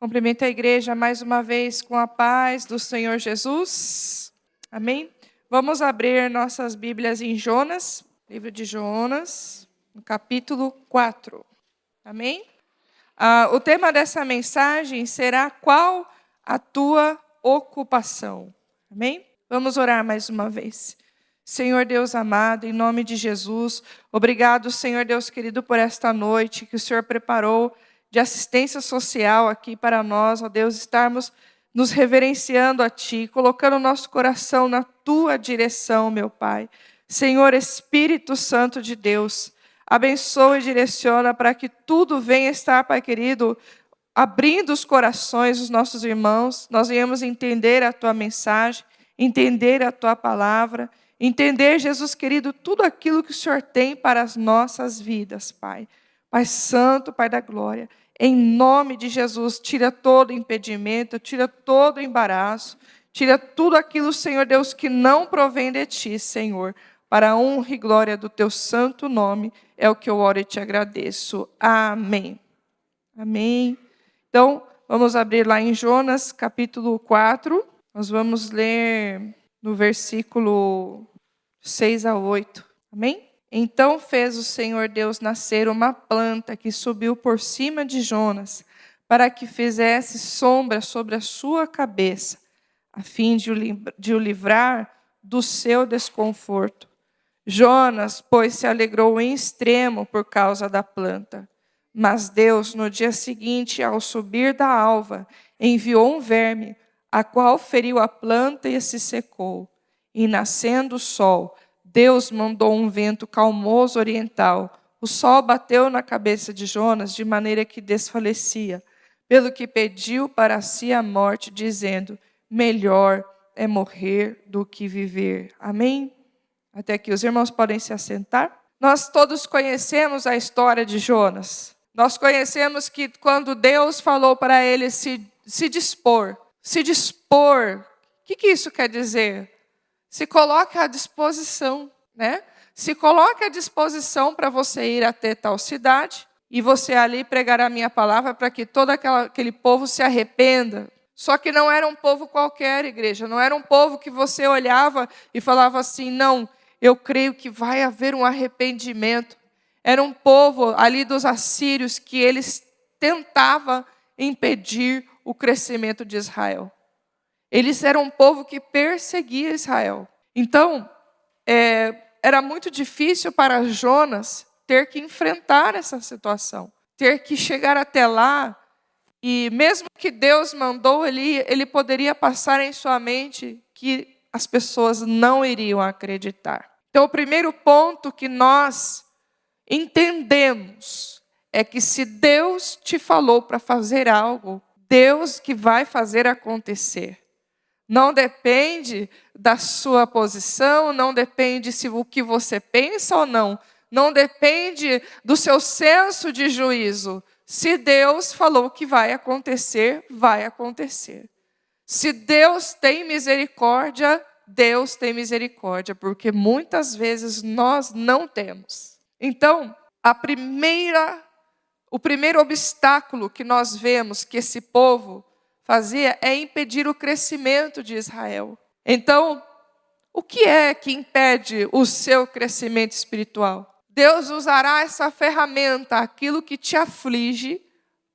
Cumprimento a igreja mais uma vez com a paz do Senhor Jesus. Amém? Vamos abrir nossas Bíblias em Jonas, livro de Jonas, no capítulo 4. Amém? O tema dessa mensagem será: qual a tua ocupação? Amém? Vamos orar mais uma vez. Senhor Deus amado, em nome de Jesus, obrigado, Senhor Deus querido, por esta noite que o Senhor preparou de assistência social aqui para nós, ó Deus, estarmos nos reverenciando a Ti, colocando o nosso coração na Tua direção, meu Pai. Senhor Espírito Santo de Deus, abençoa e direciona para que tudo venha estar, Pai querido, abrindo os corações dos nossos irmãos, nós venhamos entender a Tua mensagem, entender a Tua palavra, entender, Jesus querido, tudo aquilo que o Senhor tem para as nossas vidas, Pai. Pai Santo, Pai da Glória, em nome de Jesus, tira todo impedimento, tira todo embaraço, tira tudo aquilo, Senhor Deus, que não provém de Ti, Senhor, para a honra e glória do Teu santo nome, é o que eu oro e te agradeço. Amém. Amém. Então, vamos abrir lá em Jonas, capítulo 4, nós vamos ler no versículo 6 a 8. Amém? Então fez o Senhor Deus nascer uma planta que subiu por cima de Jonas, para que fizesse sombra sobre a sua cabeça, a fim de o livrar do seu desconforto. Jonas, pois, se alegrou em extremo por causa da planta. Mas Deus, no dia seguinte, ao subir da alva, enviou um verme, a qual feriu a planta e se secou. E nascendo o sol, Deus mandou um vento calmoso oriental. O sol bateu na cabeça de Jonas de maneira que desfalecia, pelo que pediu para si a morte, dizendo: melhor é morrer do que viver. Amém? Até aqui, os irmãos podem se assentar. Nós todos conhecemos a história de Jonas. Nós conhecemos que quando Deus falou para ele se dispor. O que isso quer dizer? Se coloque à disposição, né? Se coloque à disposição para você ir até tal cidade e você ali pregar a minha palavra para que todo aquele povo se arrependa. Só que não era um povo qualquer, igreja. Não era um povo que você olhava e falava assim: não, eu creio que vai haver um arrependimento. Era um povo ali dos assírios que eles tentavam impedir o crescimento de Israel. Eles eram um povo que perseguia Israel. Então, era muito difícil para Jonas ter que enfrentar essa situação. Ter que chegar até lá. E mesmo que Deus mandou, ele poderia passar em sua mente que as pessoas não iriam acreditar. Então, o primeiro ponto que nós entendemos é que se Deus te falou para fazer algo, Deus que vai fazer acontecer. Não depende da sua posição, não depende se o que você pensa ou não. Não depende do seu senso de juízo. Se Deus falou que vai acontecer, vai acontecer. Se Deus tem misericórdia, Deus tem misericórdia, porque muitas vezes nós não temos. Então, o primeiro obstáculo que nós vemos que esse povo fazia é impedir o crescimento de Israel. Então, o que é que impede o seu crescimento espiritual? Deus usará essa ferramenta, aquilo que te aflige,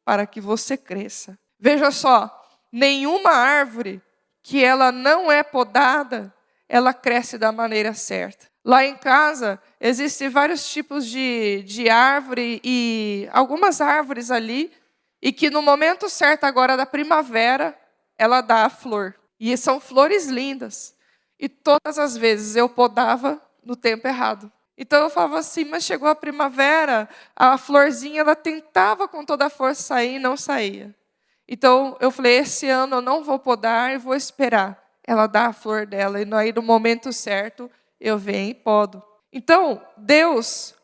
para que você cresça. Veja só, nenhuma árvore que ela não é podada, ela cresce da maneira certa. Lá em casa, existem vários tipos de árvore e algumas árvores ali, e que no momento certo agora da primavera, ela dá a flor. E são flores lindas. E todas as vezes eu podava no tempo errado. Então eu falava assim, mas chegou a primavera, a florzinha ela tentava com toda a força sair e não saía. Então eu falei, esse ano eu não vou podar e vou esperar ela dar a flor dela. E aí no momento certo eu venho e podo. Então Deus,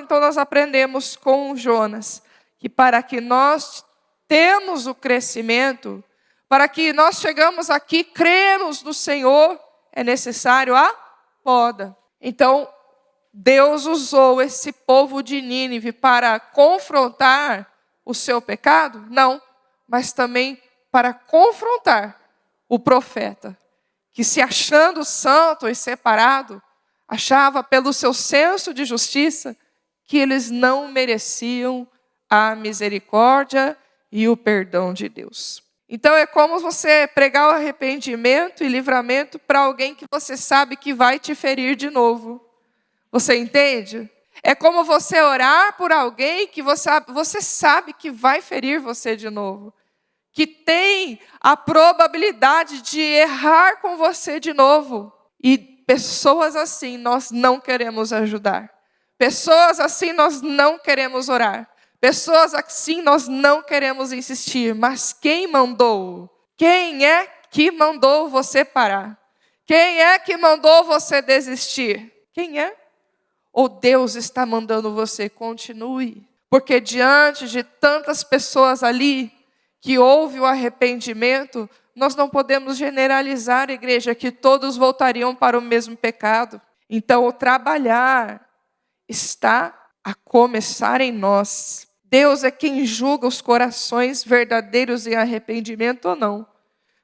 nós aprendemos com Jonas, que para que nós temos o crescimento, para que nós chegamos aqui, cremos no Senhor, é necessário a poda. Então, Deus usou esse povo de Nínive para confrontar o seu pecado? Não. mas também para confrontar o profeta, que se achando santo e separado, achava pelo seu senso de justiça que eles não mereciam a misericórdia e o perdão de Deus. Então é como você pregar o arrependimento e livramento para alguém que você sabe que vai te ferir de novo. Você entende? É como você orar por alguém que você sabe que vai ferir você de novo. Que tem a probabilidade de errar com você de novo. E pessoas assim nós não queremos ajudar. Pessoas assim nós não queremos orar. Pessoas assim nós não queremos insistir. Mas quem mandou? Quem é que mandou você parar? Quem é que mandou você desistir? Quem é? Ou Deus está mandando você continue? Porque diante de tantas pessoas ali que houve o arrependimento, nós não podemos generalizar, igreja, que todos voltariam para o mesmo pecado. Então, o trabalhar está a começar em nós. Deus é quem julga os corações verdadeiros em arrependimento ou não.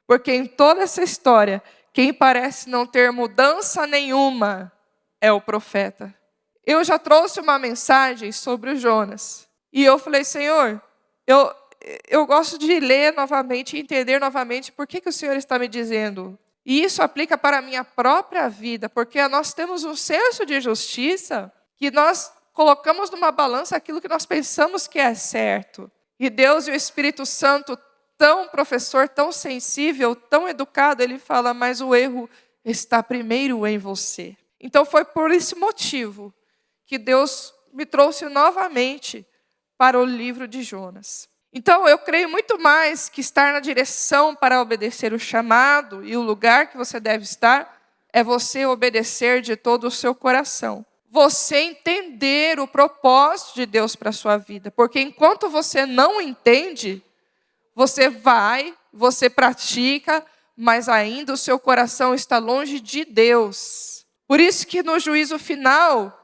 Porque em toda essa história, quem parece não ter mudança nenhuma é o profeta. Eu já trouxe uma mensagem sobre o Jonas. E eu falei, Senhor, eu gosto de ler novamente e entender novamente por que o Senhor está me dizendo. E isso aplica para a minha própria vida, porque nós temos um senso de justiça que nós colocamos numa balança aquilo que nós pensamos que é certo. E Deus e o Espírito Santo, tão professor, tão sensível, tão educado, ele fala, mas o erro está primeiro em você. Então foi por esse motivo que Deus me trouxe novamente para o livro de Jonas. Então, eu creio muito mais que estar na direção para obedecer o chamado e o lugar que você deve estar é você obedecer de todo o seu coração. Você entender o propósito de Deus para a sua vida. Porque enquanto você não entende, você pratica, mas ainda o seu coração está longe de Deus. Por isso que no juízo final,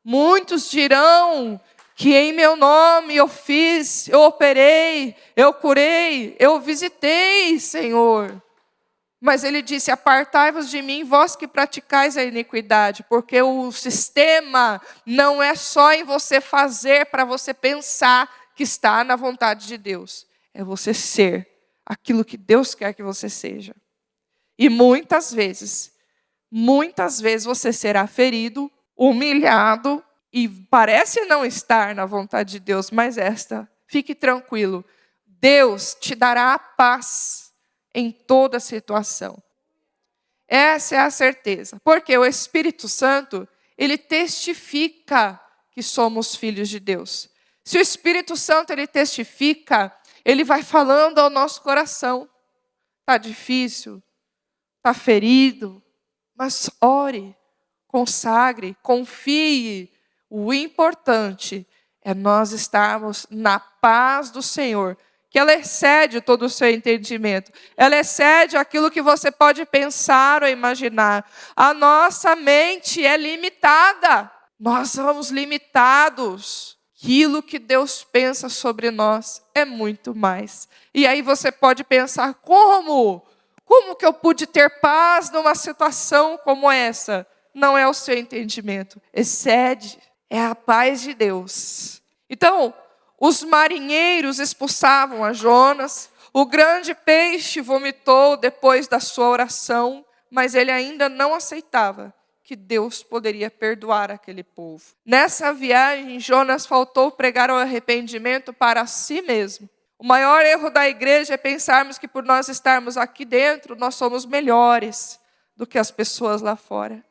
muitos dirão que em meu nome eu fiz, eu operei, eu curei, eu visitei, Senhor. Mas ele disse, apartai-vos de mim, vós que praticais a iniquidade, porque o sistema não é só em você fazer para você pensar que está na vontade de Deus. É você ser aquilo que Deus quer que você seja. E muitas vezes você será ferido, humilhado, e parece não estar na vontade de Deus, mas fique tranquilo, Deus te dará a paz em toda situação. Essa é a certeza, porque o Espírito Santo, ele testifica que somos filhos de Deus. Se o Espírito Santo, ele testifica, ele vai falando ao nosso coração. Está difícil, está ferido, mas ore, consagre, confie. O importante é nós estarmos na paz do Senhor, que ela excede todo o seu entendimento. Ela excede aquilo que você pode pensar ou imaginar. A nossa mente é limitada. Nós somos limitados. Aquilo que Deus pensa sobre nós é muito mais. E aí você pode pensar, como que eu pude ter paz numa situação como essa? Não é o seu entendimento, excede. É a paz de Deus. Então, os marinheiros expulsavam a Jonas, o grande peixe vomitou depois da sua oração, mas ele ainda não aceitava que Deus poderia perdoar aquele povo. Nessa viagem, Jonas faltou pregar o arrependimento para si mesmo. O maior erro da igreja é pensarmos que por nós estarmos aqui dentro, nós somos melhores do que as pessoas lá fora.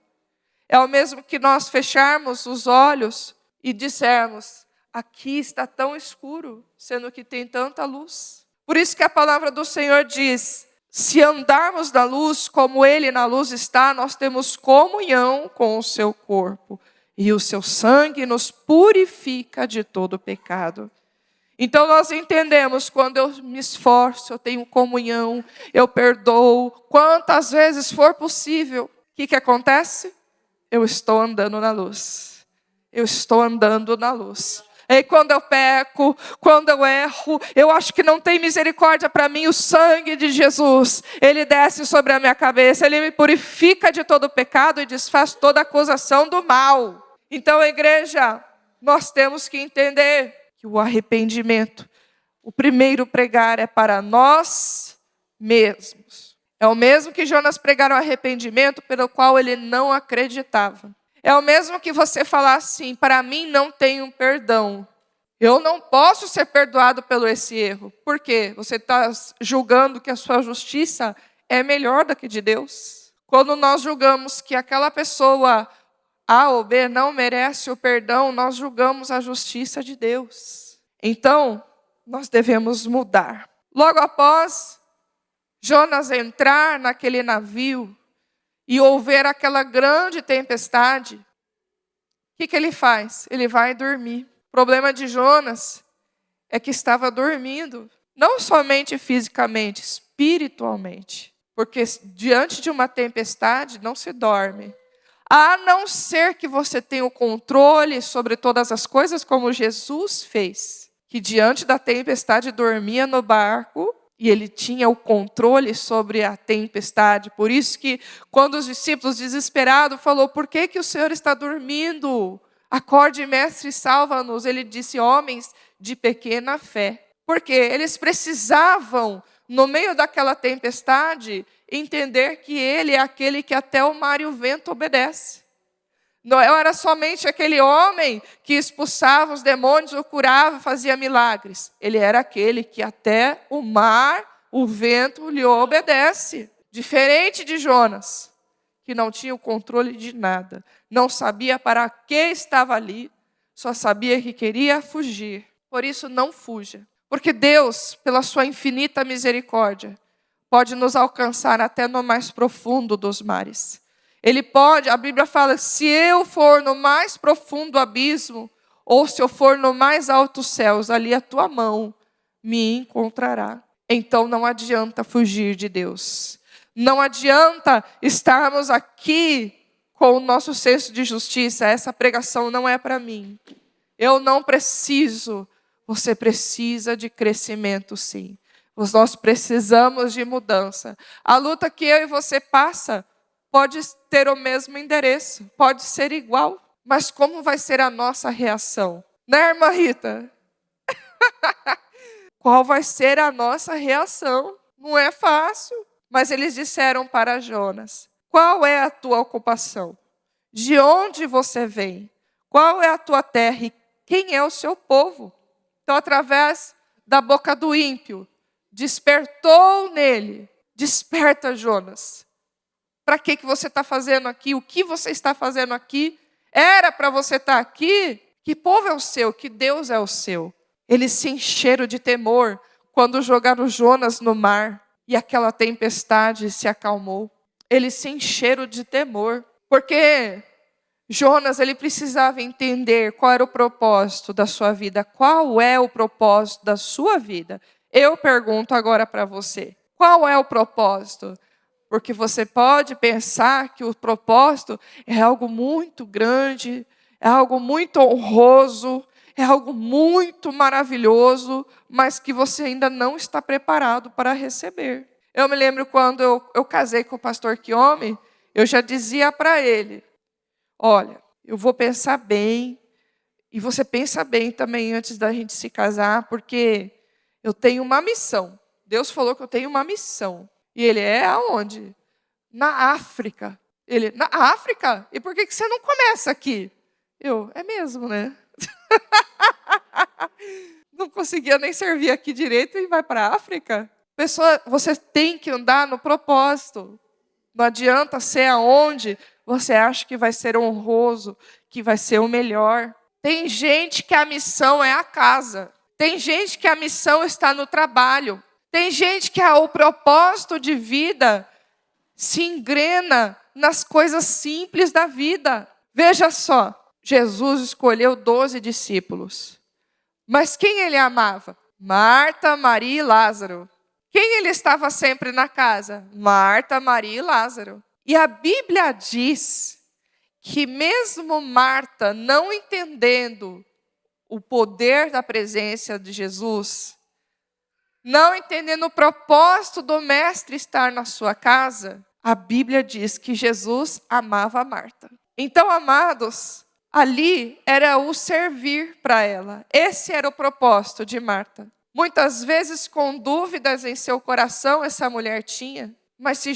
É o mesmo que nós fecharmos os olhos e dissermos, aqui está tão escuro, sendo que tem tanta luz. Por isso que a palavra do Senhor diz, se andarmos na luz como Ele na luz está, nós temos comunhão com o seu corpo. E o seu sangue nos purifica de todo pecado. Então nós entendemos, quando eu me esforço, eu tenho comunhão, eu perdoo, quantas vezes for possível. O que acontece? Eu estou andando na luz. Eu estou andando na luz. E quando eu peco, quando eu erro, eu acho que não tem misericórdia para mim, o sangue de Jesus, ele desce sobre a minha cabeça, ele me purifica de todo pecado e desfaz toda acusação do mal. Então, igreja, nós temos que entender que o arrependimento, o primeiro pregar é para nós mesmos. É o mesmo que Jonas pregar o arrependimento pelo qual ele não acreditava. É o mesmo que você falar assim, para mim não tem um perdão. Eu não posso ser perdoado pelo esse erro. Por quê? Você está julgando que a sua justiça é melhor do que de Deus. Quando nós julgamos que aquela pessoa A ou B não merece o perdão, nós julgamos a justiça de Deus. Então, nós devemos mudar. Logo após Jonas entrar naquele navio e houver aquela grande tempestade, o que ele faz? Ele vai dormir. O problema de Jonas é que estava dormindo, não somente fisicamente, espiritualmente. Porque diante de uma tempestade não se dorme. A não ser que você tenha o controle sobre todas as coisas, como Jesus fez, que diante da tempestade dormia no barco, e ele tinha o controle sobre a tempestade. Por isso que quando os discípulos desesperados falou, por que o Senhor está dormindo? Acorde, mestre, salva-nos. Ele disse, homens de pequena fé. Porque eles precisavam, no meio daquela tempestade, entender que ele é aquele que até o mar e o vento obedece. Não era somente aquele homem que expulsava os demônios, ou curava, fazia milagres. Ele era aquele que até o mar, o vento lhe obedece. Diferente de Jonas, que não tinha o controle de nada. Não sabia para que estava ali, só sabia que queria fugir. Por isso, não fuja. Porque Deus, pela sua infinita misericórdia, pode nos alcançar até no mais profundo dos mares. Ele pode, a Bíblia fala, se eu for no mais profundo abismo, ou se eu for no mais altos céus, ali a tua mão me encontrará. Então não adianta fugir de Deus. Não adianta estarmos aqui com o nosso senso de justiça. Essa pregação não é para mim. Eu não preciso. Você precisa de crescimento, sim. Nós precisamos de mudança. A luta que eu e você passa pode ter o mesmo endereço, pode ser igual, mas como vai ser a nossa reação? Né, irmã Rita? Qual vai ser a nossa reação? Não é fácil. Mas eles disseram para Jonas, qual é a tua ocupação? De onde você vem? Qual é a tua terra e quem é o seu povo? Então, através da boca do ímpio, despertou nele, desperta Jonas. Para que você está fazendo aqui? O que você está fazendo aqui? Era para você estar aqui? Que povo é o seu? Que Deus é o seu? Eles se encheram de temor quando jogaram Jonas no mar e aquela tempestade se acalmou. Eles se encheram de temor, porque Jonas ele precisava entender qual era o propósito da sua vida. Qual é o propósito da sua vida? Eu pergunto agora para você. Qual é o propósito? Porque você pode pensar que o propósito é algo muito grande, é algo muito honroso, é algo muito maravilhoso, mas que você ainda não está preparado para receber. Eu me lembro quando eu casei com o pastor Kiome, eu já dizia para ele, olha, eu vou pensar bem, e você pensa bem também antes da gente se casar, porque eu tenho uma missão. Deus falou que eu tenho uma missão. E ele, aonde? Na África. Ele, na África? E por que você não começa aqui? Eu, é mesmo, né? Não conseguia nem servir aqui direito e vai para a África? Pessoa, você tem que andar no propósito. Não adianta ser aonde você acha que vai ser honroso, que vai ser o melhor. Tem gente que a missão é a casa. Tem gente que a missão está no trabalho. Tem gente que o propósito de vida se engrena nas coisas simples da vida. Veja só, Jesus escolheu 12 discípulos. Mas quem ele amava? Marta, Maria e Lázaro. Quem ele estava sempre na casa? Marta, Maria e Lázaro. E a Bíblia diz que mesmo Marta, não entendendo o poder da presença de Jesus, não entendendo o propósito do mestre estar na sua casa, a Bíblia diz que Jesus amava Marta. Então, amados, ali era o servir para ela. Esse era o propósito de Marta. Muitas vezes, com dúvidas em seu coração, essa mulher tinha. Mas se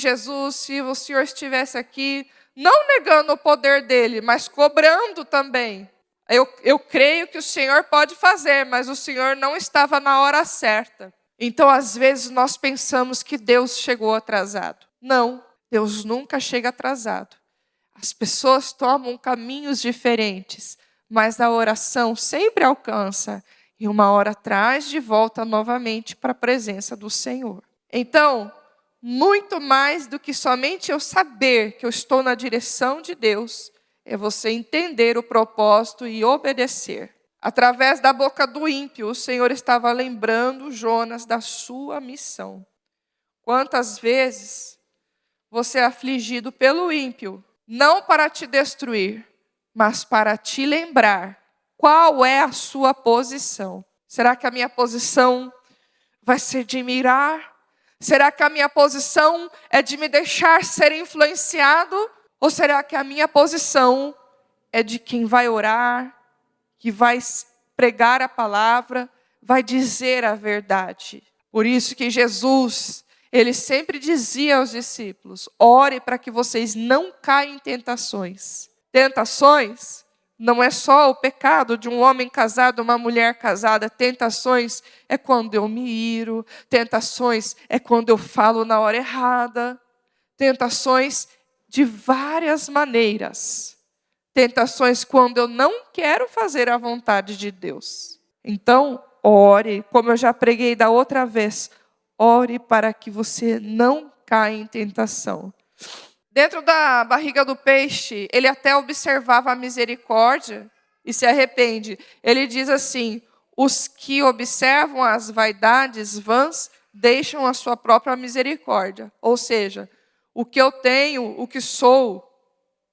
o Senhor estivesse aqui, não negando o poder dele, mas cobrando também. Eu creio que o Senhor pode fazer, mas o Senhor não estava na hora certa. Então, às vezes, nós pensamos que Deus chegou atrasado. Não, Deus nunca chega atrasado. As pessoas tomam caminhos diferentes, mas a oração sempre alcança e uma hora traz de volta novamente para a presença do Senhor. Então, muito mais do que somente eu saber que eu estou na direção de Deus, é você entender o propósito e obedecer. Através da boca do ímpio, o Senhor estava lembrando Jonas da sua missão. Quantas vezes você é afligido pelo ímpio, não para te destruir, mas para te lembrar qual é a sua posição. Será que a minha posição vai ser de mirar? Será que a minha posição é de me deixar ser influenciado? Ou será que a minha posição é de quem vai orar, que vai pregar a palavra, vai dizer a verdade? Por isso que Jesus, ele sempre dizia aos discípulos: ore para que vocês não caiam em tentações. Tentações não é só o pecado de um homem casado, uma mulher casada. Tentações é quando eu me iro. Tentações é quando eu falo na hora errada. Tentações de várias maneiras. Tentações quando eu não quero fazer a vontade de Deus. Então, ore, como eu já preguei da outra vez, ore para que você não caia em tentação. Dentro da barriga do peixe, ele até observava a misericórdia e se arrepende. Ele diz assim: os que observam as vaidades vãs deixam a sua própria misericórdia. Ou seja, o que eu tenho, o que sou,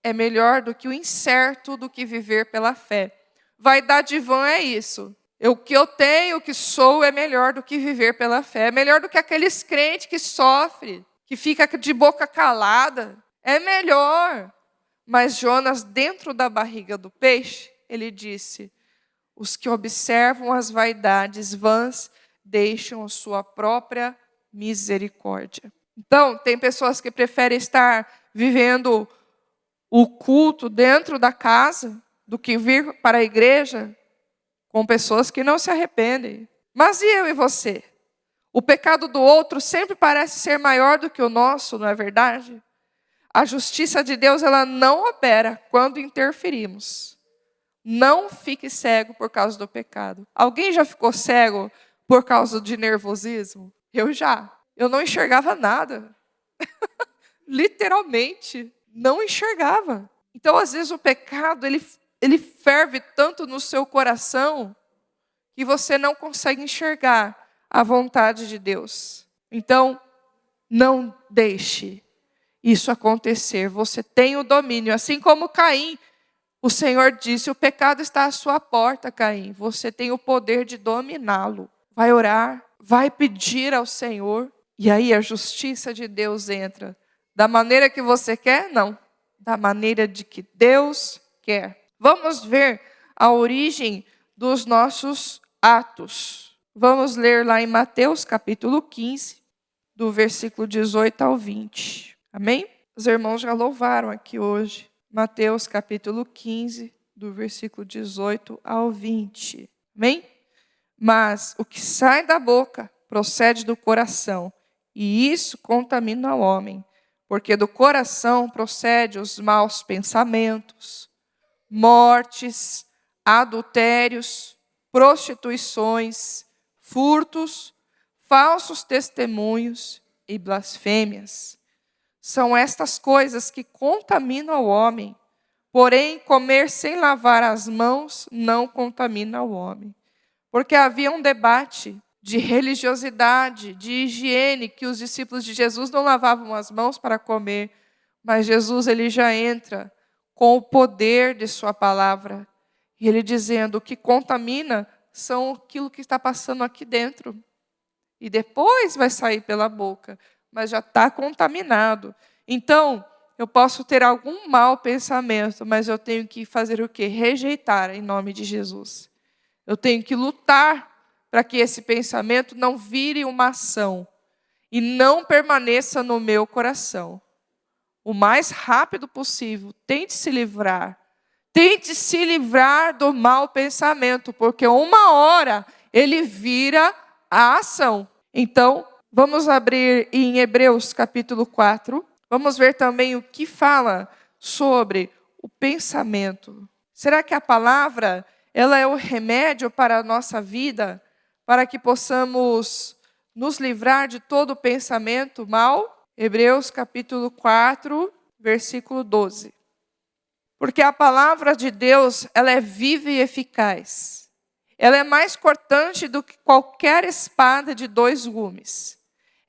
é melhor do que o incerto, do que viver pela fé. Vaidade vã é isso. O que eu tenho, o que sou, é melhor do que viver pela fé. É melhor do que aqueles crentes que sofrem, que fica de boca calada. É melhor. Mas Jonas, dentro da barriga do peixe, ele disse: os que observam as vaidades vãs deixam a sua própria misericórdia. Então, tem pessoas que preferem estar vivendo o culto dentro da casa do que vir para a igreja com pessoas que não se arrependem. Mas e eu e você? O pecado do outro sempre parece ser maior do que o nosso, não é verdade? A justiça de Deus, ela não opera quando interferimos. Não fique cego por causa do pecado. Alguém já ficou cego por causa de nervosismo? Eu já. Eu não enxergava nada. Literalmente, não enxergava. Então, às vezes, o pecado, ele ferve tanto no seu coração que você não consegue enxergar a vontade de Deus. Então, não deixe isso acontecer. Você tem o domínio. Assim como Caim, o Senhor disse: o pecado está à sua porta, Caim. Você tem o poder de dominá-lo. Vai orar, vai pedir ao Senhor. E aí a justiça de Deus entra. Da maneira que você quer? Não. Da maneira de que Deus quer. Vamos ver a origem dos nossos atos. Vamos ler lá em Mateus capítulo 15, do versículo 18 ao 20. Amém? Os irmãos já louvaram aqui hoje. Mateus capítulo 15, do versículo 18 ao 20. Amém? Mas o que sai da boca procede do coração, e isso contamina o homem, porque do coração procede os maus pensamentos, mortes, adultérios, prostituições, furtos, falsos testemunhos e blasfêmias. São estas coisas que contaminam o homem. Porém, comer sem lavar as mãos não contamina o homem. Porque havia um debate de religiosidade, de higiene, que os discípulos de Jesus não lavavam as mãos para comer. Mas Jesus, ele já entra com o poder de sua palavra. E ele dizendo: o que contamina são aquilo que está passando aqui dentro. E depois vai sair pela boca, mas já está contaminado. Então, eu posso ter algum mau pensamento, mas eu tenho que fazer o quê? Rejeitar em nome de Jesus. Eu tenho que lutar para que esse pensamento não vire uma ação e não permaneça no meu coração. O mais rápido possível, tente se livrar. Tente se livrar do mau pensamento, porque uma hora ele vira a ação. Então, vamos abrir em Hebreus capítulo 4. Vamos ver também o que fala sobre o pensamento. Será que a palavra, ela é o remédio para a nossa vida, para que possamos nos livrar de todo pensamento mal? Hebreus capítulo 4, versículo 12. Porque a palavra de Deus, ela é viva e eficaz. Ela é mais cortante do que qualquer espada de 2 gumes.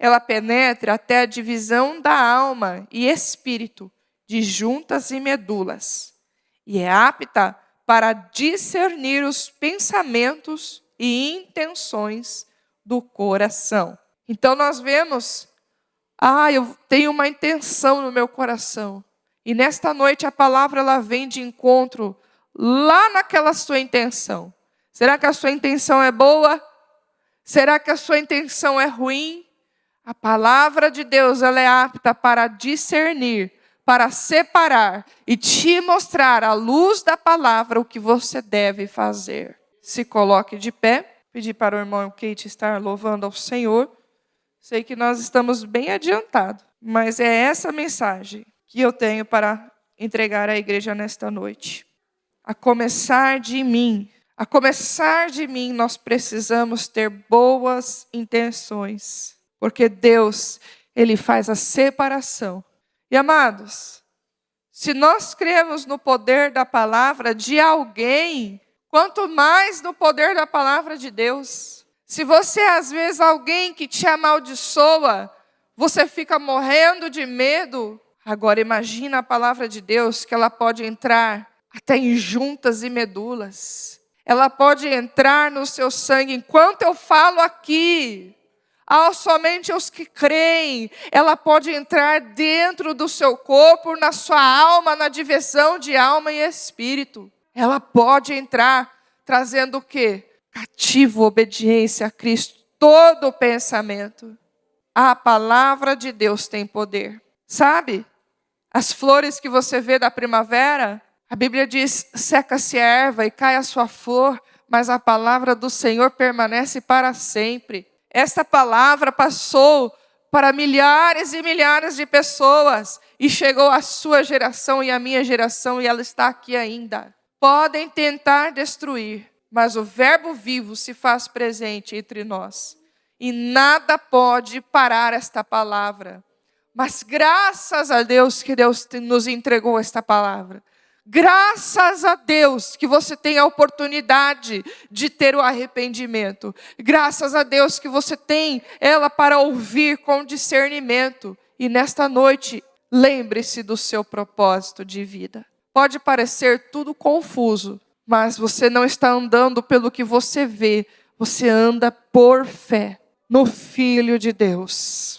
Ela penetra até a divisão da alma e espírito, de juntas e medulas. E é apta para discernir os pensamentos e intenções do coração. Então nós vemos, eu tenho uma intenção no meu coração. E nesta noite a palavra ela vem de encontro lá naquela sua intenção. Será que a sua intenção é boa? Será que a sua intenção é ruim? A palavra de Deus ela é apta para discernir, para separar e te mostrar à luz da palavra o que você deve fazer. Se coloque de pé, pedir para o irmão Kate estar louvando ao Senhor. Sei que nós estamos bem adiantados, mas é essa mensagem que eu tenho para entregar à igreja nesta noite. A começar de mim, nós precisamos ter boas intenções, porque Deus, Ele faz a separação. E amados, se nós cremos no poder da palavra de alguém, quanto mais no poder da palavra de Deus. Se você, às vezes, alguém que te amaldiçoa, você fica morrendo de medo. Agora imagina a palavra de Deus, que ela pode entrar até em juntas e medulas. Ela pode entrar no seu sangue. Enquanto eu falo aqui, somente os que creem, ela pode entrar dentro do seu corpo, na sua alma, na divisão de alma e espírito. Ela pode entrar trazendo o quê? Cativo, obediência a Cristo, todo o pensamento. A palavra de Deus tem poder. Sabe? As flores que você vê da primavera, a Bíblia diz, seca-se a erva e cai a sua flor, mas a palavra do Senhor permanece para sempre. Esta palavra passou para milhares e milhares de pessoas e chegou à sua geração e à minha geração e ela está aqui ainda. Podem tentar destruir, mas o verbo vivo se faz presente entre nós. E nada pode parar esta palavra. Mas graças a Deus que Deus nos entregou esta palavra. Graças a Deus que você tem a oportunidade de ter o arrependimento. Graças a Deus que você tem ela para ouvir com discernimento. E nesta noite, lembre-se do seu propósito de vida. Pode parecer tudo confuso, mas você não está andando pelo que você vê. Você anda por fé no Filho de Deus.